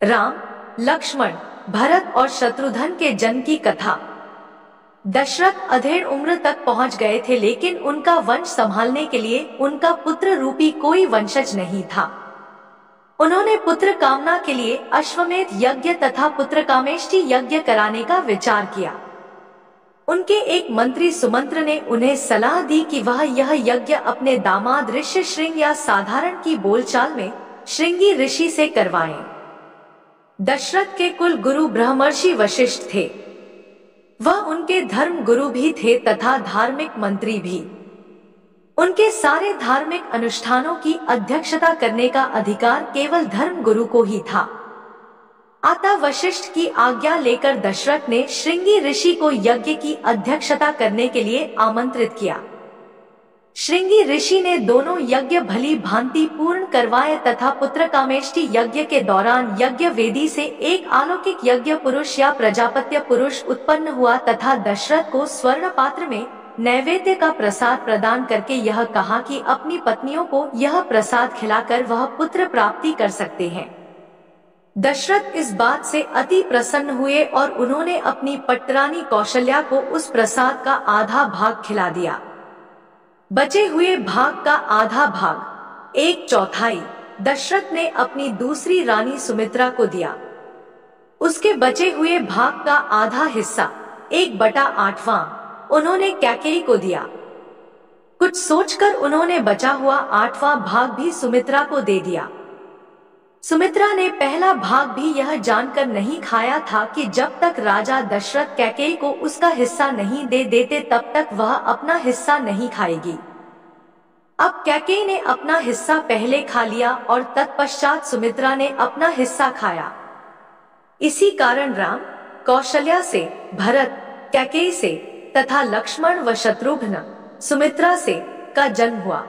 राम, लक्ष्मण, भरत और शत्रुघ्न के जन्म की कथा। दशरथ अधेड़ उम्र तक पहुंच गए थे, लेकिन उनका वंश संभालने के लिए उनका पुत्र रूपी कोई वंशज नहीं था। उन्होंने पुत्र कामना के लिए अश्वमेध यज्ञ तथा पुत्र कामेष्टि यज्ञ कराने का विचार किया। उनके एक मंत्री सुमंत्र ने उन्हें सलाह दी कि वह यह यज्ञ अपने दामाद ऋषि श्रृंग या साधारण की बोलचाल में श्रृंगी ऋषि से करवाएं। दशरथ के कुल गुरु ब्रह्मर्षि वशिष्ठ थे। वह उनके धर्म गुरु भी थे तथा धार्मिक मंत्री भी। उनके सारे धार्मिक अनुष्ठानों की अध्यक्षता करने का अधिकार केवल धर्म गुरु को ही था। अतः वशिष्ठ की आज्ञा लेकर दशरथ ने श्रृंगी ऋषि को यज्ञ की अध्यक्षता करने के लिए आमंत्रित किया। श्रृंगी ऋषि ने दोनों यज्ञ भली भांति पूर्ण करवाए तथा पुत्र कामेष्टि यज्ञ के दौरान यज्ञ वेदी से एक अलौकिक यज्ञ पुरुष या प्रजापत्य पुरुष उत्पन्न हुआ तथा दशरथ को स्वर्ण पात्र में नैवेद्य का प्रसाद प्रदान करके यह कहा कि अपनी पत्नियों को यह प्रसाद खिलाकर वह पुत्र प्राप्ति कर सकते हैं। दशरथ इस बात से अति प्रसन्न हुए और उन्होंने अपनी पट्टरानी कौशल्या को उस प्रसाद का आधा भाग खिला दिया। बचे हुए भाग का आधा भाग, 1/4, दशरथ ने अपनी दूसरी रानी सुमित्रा को दिया। उसके बचे हुए भाग का आधा हिस्सा, 1/8, उन्होंने कैकेयी को दिया। कुछ सोचकर उन्होंने बचा हुआ 8वां भाग भी सुमित्रा को दे दिया। सुमित्रा ने पहला भाग भी यह जानकर नहीं खाया था कि जब तक राजा दशरथ कैकेयी को उसका हिस्सा नहीं दे देते तब तक वह अपना हिस्सा नहीं खाएगी। अब कैकेयी ने अपना हिस्सा पहले खा लिया और तत्पश्चात सुमित्रा ने अपना हिस्सा खाया। इसी कारण राम, कौशल्या से, भरत, कैकेयी से तथा लक्ष्मण व शत्रुघ्न, सुमित्रा से का जन्म हुआ।